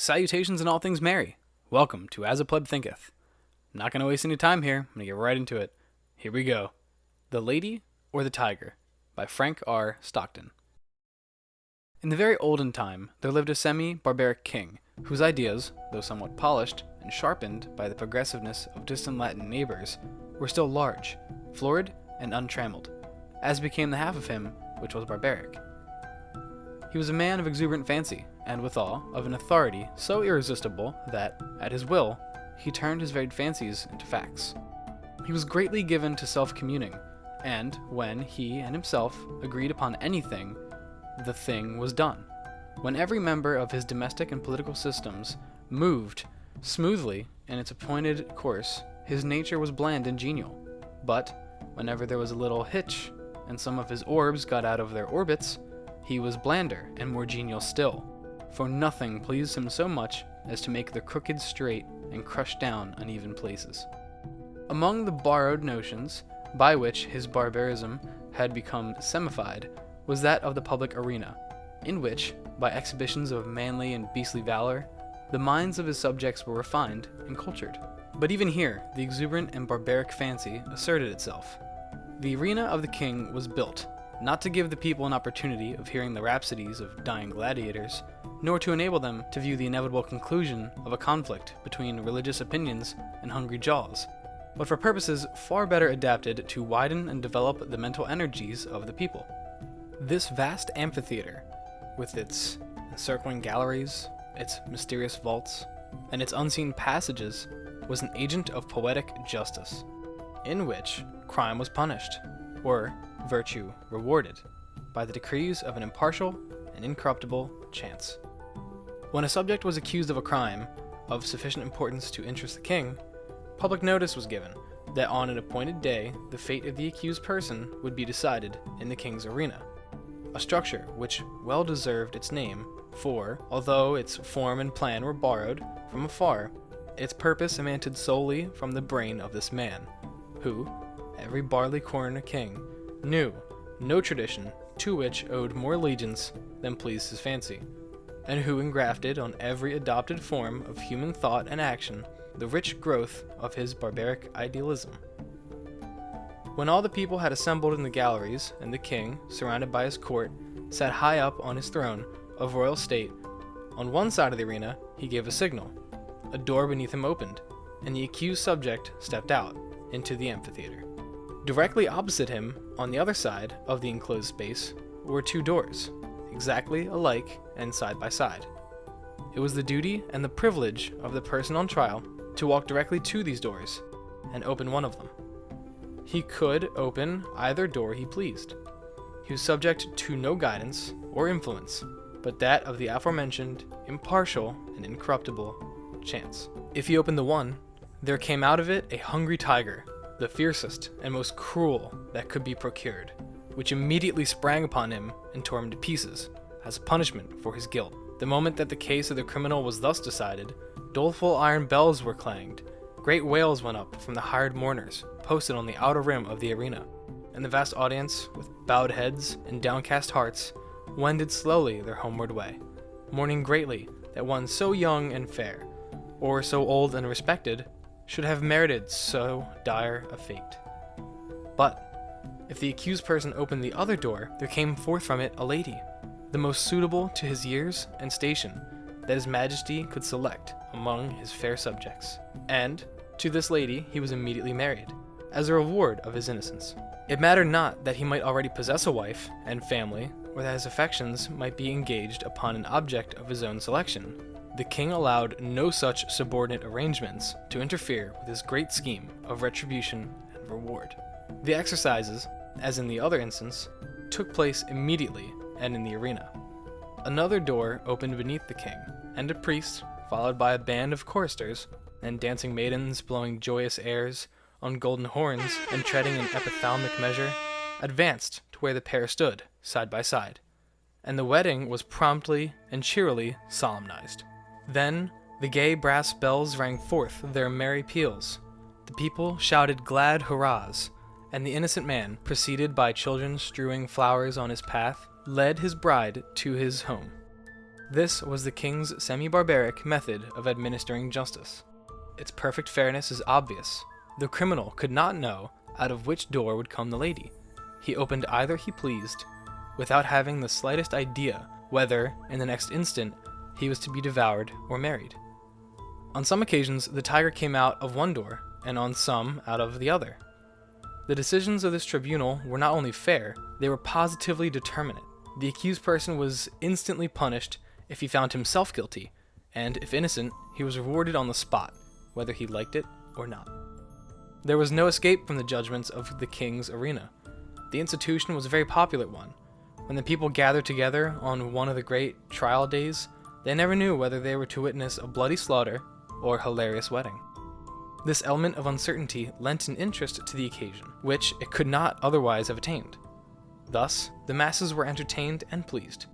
Salutations and all things merry. Welcome to As a Pleb Thinketh. I'm not going to waste any time here. I'm going to get right into it. Here we go. The Lady or the Tiger by Frank R. Stockton. In the very olden time, there lived a semi-barbaric king, whose ideas, though somewhat polished and sharpened by the progressiveness of distant Latin neighbors, were still large, florid, and untrammeled, as became the half of him which was barbaric. He was a man of exuberant fancy, and withal of an authority so irresistible that, at his will, he turned his varied fancies into facts. He was greatly given to self-communing, and when he and himself agreed upon anything, the thing was done. When every member of his domestic and political systems moved smoothly in its appointed course, his nature was bland and genial. But whenever there was a little hitch, and some of his orbs got out of their orbits, he was blander and more genial still, for nothing pleased him so much as to make the crooked straight and crush down uneven places. Among the borrowed notions by which his barbarism had become semified was that of the public arena, in which, by exhibitions of manly and beastly valor, the minds of his subjects were refined and cultured. But even here, the exuberant and barbaric fancy asserted itself. The arena of the king was built, not to give the people an opportunity of hearing the rhapsodies of dying gladiators, nor to enable them to view the inevitable conclusion of a conflict between religious opinions and hungry jaws, but for purposes far better adapted to widen and develop the mental energies of the people. This vast amphitheater, with its encircling galleries, its mysterious vaults, and its unseen passages, was an agent of poetic justice, in which crime was punished, or virtue rewarded, by the decrees of an impartial and incorruptible chance. When a subject was accused of a crime of sufficient importance to interest the king, public notice was given that on an appointed day the fate of the accused person would be decided in the king's arena, a structure which well deserved its name, for, although its form and plan were borrowed from afar, its purpose emanated solely from the brain of this man, who, every barley-corn a king, knew no tradition to which owed more allegiance than pleased his fancy, and who engrafted on every adopted form of human thought and action the rich growth of his barbaric idealism. When all the people had assembled in the galleries, and the king, surrounded by his court, sat high up on his throne of royal state, on one side of the arena he gave a signal. A door beneath him opened, and the accused subject stepped out into the amphitheater. Directly opposite him, on the other side of the enclosed space, were two doors, exactly alike and side by side. It was the duty and the privilege of the person on trial to walk directly to these doors and open one of them. He could open either door he pleased. He was subject to no guidance or influence but that of the aforementioned impartial and incorruptible chance. If he opened the one, there came out of it a hungry tiger, the fiercest and most cruel that could be procured, which immediately sprang upon him and tore him to pieces, as a punishment for his guilt. The moment that the case of the criminal was thus decided, doleful iron bells were clanged, great wails went up from the hired mourners, posted on the outer rim of the arena, and the vast audience, with bowed heads and downcast hearts, wended slowly their homeward way, mourning greatly that one so young and fair, or so old and respected, should have merited so dire a fate. But if the accused person opened the other door, there came forth from it a lady, the most suitable to his years and station that his majesty could select among his fair subjects. And to this lady he was immediately married, as a reward of his innocence. It mattered not that he might already possess a wife and family, or that his affections might be engaged upon an object of his own selection. The king allowed no such subordinate arrangements to interfere with his great scheme of retribution and reward. The exercises, as in the other instance, took place immediately and in the arena. Another door opened beneath the king, and a priest, followed by a band of choristers and dancing maidens blowing joyous airs on golden horns and treading in epithalamic measure, advanced to where the pair stood, side by side, and the wedding was promptly and cheerily solemnized. Then the gay brass bells rang forth their merry peals, the people shouted glad hurrahs, and the innocent man, preceded by children strewing flowers on his path, led his bride to his home. This was the king's semi-barbaric method of administering justice. Its perfect fairness is obvious. The criminal could not know out of which door would come the lady. He opened either he pleased, without having the slightest idea whether, in the next instant, he was to be devoured or married. On some occasions, the tiger came out of one door, and on some out of the other. The decisions of this tribunal were not only fair, they were positively determinate. The accused person was instantly punished if he found himself guilty, and if innocent, he was rewarded on the spot, whether he liked it or not. There was no escape from the judgments of the king's arena. The institution was a very popular one. When the people gathered together on one of the great trial days, they never knew whether they were to witness a bloody slaughter or a hilarious wedding. This element of uncertainty lent an interest to the occasion, which it could not otherwise have attained. Thus, the masses were entertained and pleased,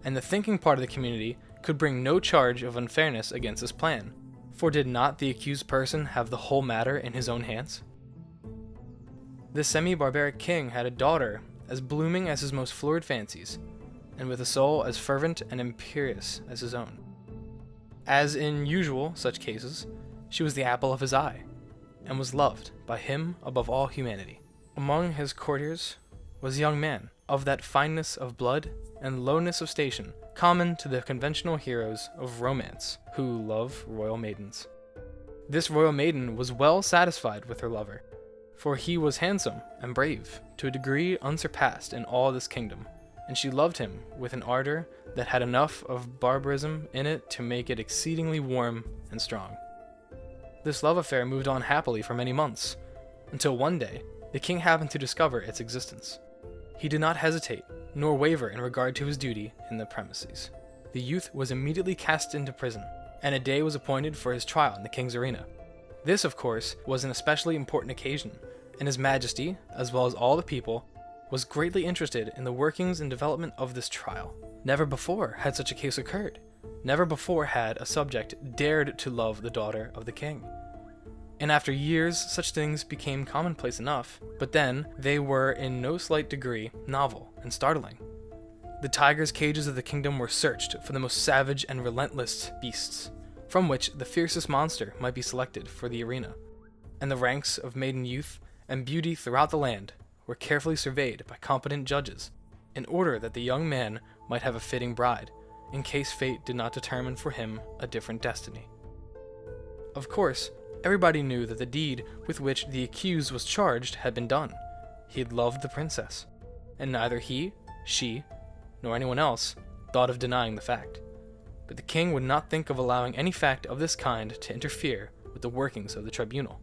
and the thinking part of the community could bring no charge of unfairness against this plan, for did not the accused person have the whole matter in his own hands? This semi-barbaric king had a daughter as blooming as his most florid fancies, and with a soul as fervent and imperious as his own. As in usual such cases, she was the apple of his eye, and was loved by him above all humanity. Among his courtiers was a young man, of that fineness of blood and lowness of station common to the conventional heroes of romance who love royal maidens. This royal maiden was well satisfied with her lover, for he was handsome and brave to a degree unsurpassed in all this kingdom, and she loved him with an ardor that had enough of barbarism in it to make it exceedingly warm and strong. This love affair moved on happily for many months, until one day the king happened to discover its existence. He did not hesitate, nor waver in regard to his duty in the premises. The youth was immediately cast into prison, and a day was appointed for his trial in the king's arena. This, of course, was an especially important occasion, and His Majesty, as well as all the people, was greatly interested in the workings and development of this trial. Never before had such a case occurred. Never before had a subject dared to love the daughter of the king. And after years, such things became commonplace enough, but then they were in no slight degree novel and startling. The tigers' cages of the kingdom were searched for the most savage and relentless beasts, from which the fiercest monster might be selected for the arena, and the ranks of maiden youth and beauty throughout the land were carefully surveyed by competent judges, in order that the young man might have a fitting bride, in case fate did not determine for him a different destiny. Of course, everybody knew that the deed with which the accused was charged had been done. He had loved the princess, and neither he, she, nor anyone else thought of denying the fact. But the king would not think of allowing any fact of this kind to interfere with the workings of the tribunal,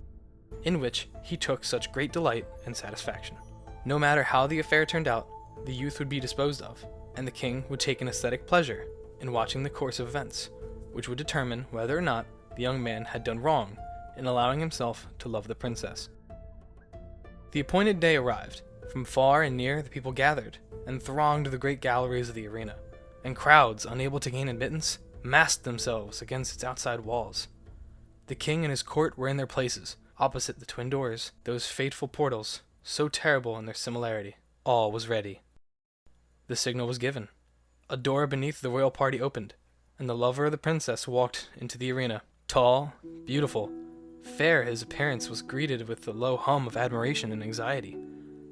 in which he took such great delight and satisfaction. No matter how the affair turned out, the youth would be disposed of, and the king would take an aesthetic pleasure in watching the course of events, which would determine whether or not the young man had done wrong in allowing himself to love the princess. The appointed day arrived. From far and near the people gathered, and thronged the great galleries of the arena, and crowds, unable to gain admittance, massed themselves against its outside walls. The king and his court were in their places, opposite the twin doors, those fateful portals, so terrible in their similarity. All was ready. The signal was given. A door beneath the royal party opened, and the lover of the princess walked into the arena. Tall, beautiful, fair, his appearance was greeted with the low hum of admiration and anxiety.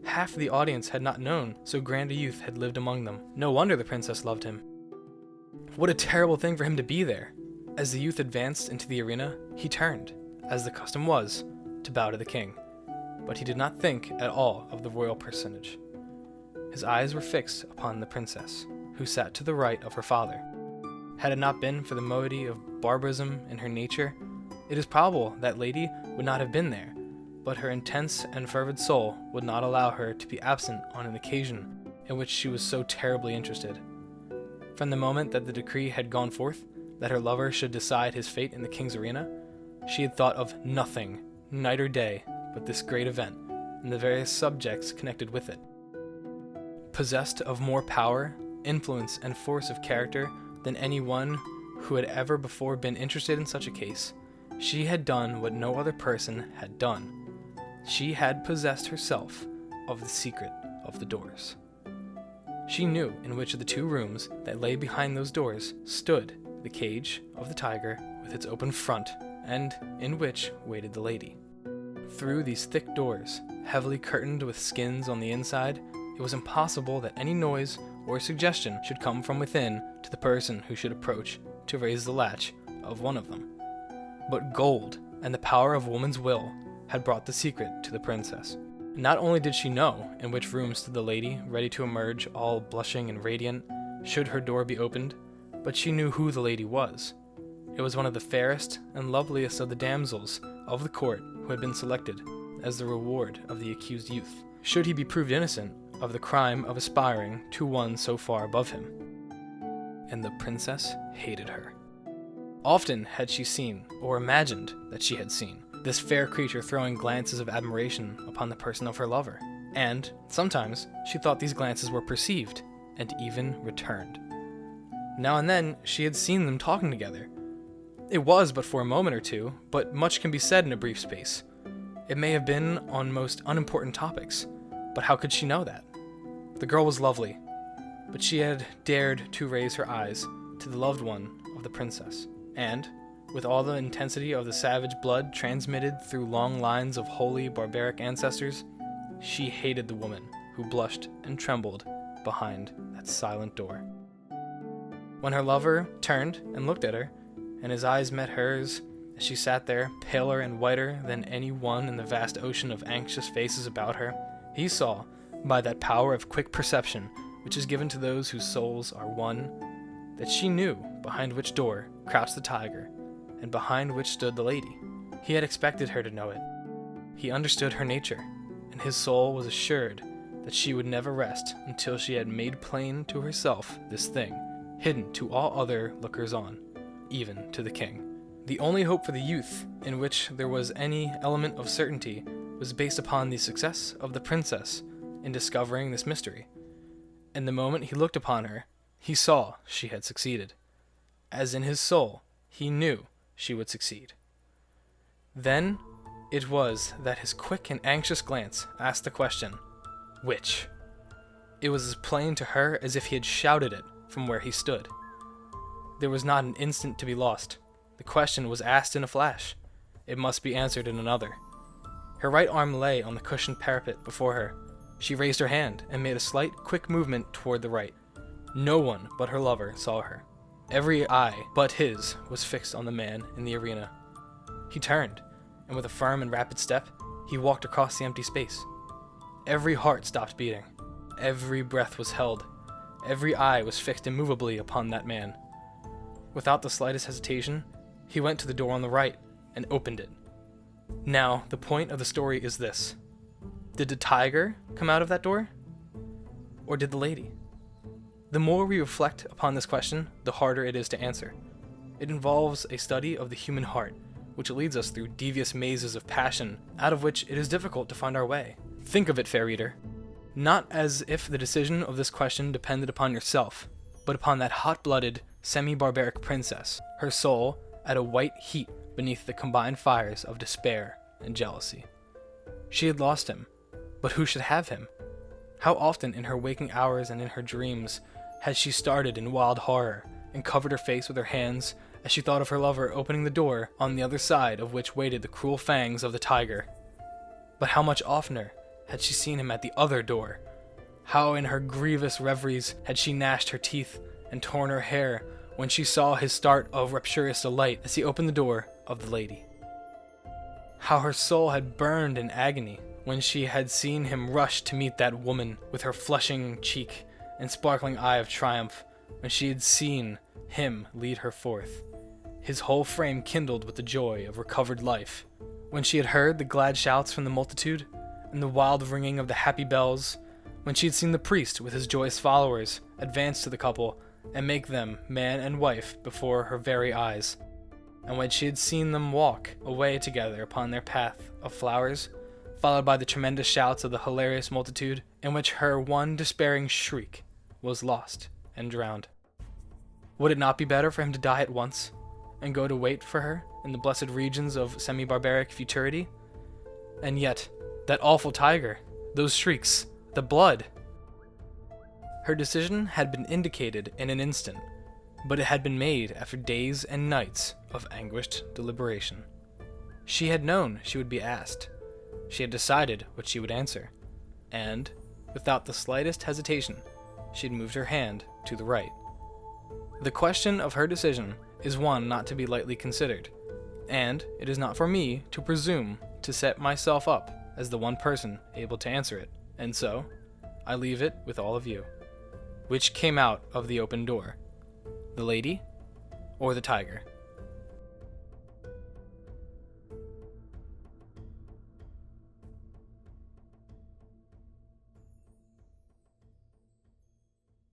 Half the audience had not known so grand a youth had lived among them. No wonder the princess loved him. What a terrible thing for him to be there. As the youth advanced into the arena, he turned, as the custom was, to bow to the king. But he did not think at all of the royal personage. His eyes were fixed upon the princess, who sat to the right of her father. Had it not been for the moiety of barbarism in her nature, it is probable that lady would not have been there, but her intense and fervid soul would not allow her to be absent on an occasion in which she was so terribly interested. From the moment that the decree had gone forth that her lover should decide his fate in the king's arena, she had thought of nothing, night or day, but this great event, and the various subjects connected with it. Possessed of more power, influence, and force of character than any one who had ever before been interested in such a case, she had done what no other person had done. She had possessed herself of the secret of the doors. She knew in which of the two rooms that lay behind those doors stood the cage of the tiger with its open front, and in which waited the lady. Through these thick doors, heavily curtained with skins on the inside, it was impossible that any noise or suggestion should come from within to the person who should approach to raise the latch of one of them. But gold and the power of woman's will had brought the secret to the princess. Not only did she know in which room stood the lady, ready to emerge all blushing and radiant, should her door be opened, but she knew who the lady was. It was one of the fairest and loveliest of the damsels of the court who had been selected as the reward of the accused youth, should he be proved innocent of the crime of aspiring to one so far above him. And the princess hated her. Often had she seen, or imagined that she had seen, this fair creature throwing glances of admiration upon the person of her lover, and sometimes she thought these glances were perceived, and even returned. Now and then she had seen them talking together. It was but for a moment or two, but much can be said in a brief space. It may have been on most unimportant topics, but how could she know that? The girl was lovely, but she had dared to raise her eyes to the loved one of the princess, and, with all the intensity of the savage blood transmitted through long lines of holy barbaric ancestors, she hated the woman who blushed and trembled behind that silent door. When her lover turned and looked at her, and his eyes met hers as she sat there, paler and whiter than any one in the vast ocean of anxious faces about her, he saw, by that power of quick perception which is given to those whose souls are one, that she knew behind which door crouched the tiger, and behind which stood the lady. He had expected her to know it. He understood her nature, and his soul was assured that she would never rest until she had made plain to herself this thing, hidden to all other lookers-on, even to the king. The only hope for the youth in which there was any element of certainty was based upon the success of the princess in discovering this mystery, and the moment he looked upon her, he saw she had succeeded, as in his soul he knew she would succeed. Then it was that his quick and anxious glance asked the question, which? It was as plain to her as if he had shouted it from where he stood. There was not an instant to be lost. The question was asked in a flash. It must be answered in another. Her right arm lay on the cushioned parapet before her. She raised her hand and made a slight, quick movement toward the right. No one but her lover saw her. Every eye but his was fixed on the man in the arena. He turned, and with a firm and rapid step, he walked across the empty space. Every heart stopped beating. Every breath was held. Every eye was fixed immovably upon that man. Without the slightest hesitation, he went to the door on the right and opened it. Now, the point of the story is this. Did the tiger come out of that door? Or did the lady? The more we reflect upon this question, the harder it is to answer. It involves a study of the human heart, which leads us through devious mazes of passion, out of which it is difficult to find our way. Think of it, fair reader, not as if the decision of this question depended upon yourself, but upon that hot-blooded, semi-barbaric princess, her soul at a white heat beneath the combined fires of despair and jealousy. She had lost him, but who should have him? How often in her waking hours and in her dreams had she started in wild horror and covered her face with her hands as she thought of her lover opening the door on the other side of which waited the cruel fangs of the tiger. But how much oftener had she seen him at the other door? How in her grievous reveries had she gnashed her teeth and torn her hair when she saw his start of rapturous delight as he opened the door of the lady. How her soul had burned in agony when she had seen him rush to meet that woman with her flushing cheek and sparkling eye of triumph, when she had seen him lead her forth, his whole frame kindled with the joy of recovered life, when she had heard the glad shouts from the multitude and the wild ringing of the happy bells, when she had seen the priest with his joyous followers advance to the couple and make them man and wife before her very eyes, and when she had seen them walk away together upon their path of flowers, followed by the tremendous shouts of the hilarious multitude, in which her one despairing shriek was lost and drowned. Would it not be better for him to die at once, and go to wait for her in the blessed regions of semi-barbaric futurity? And yet, that awful tiger, those shrieks, the blood! Her decision had been indicated in an instant, but it had been made after days and nights of anguished deliberation. She had known she would be asked. She had decided what she would answer, and, without the slightest hesitation, she had moved her hand to the right. The question of her decision is one not to be lightly considered, and it is not for me to presume to set myself up as the one person able to answer it, and so I leave it with all of you. Which came out of the open door? The lady or the tiger?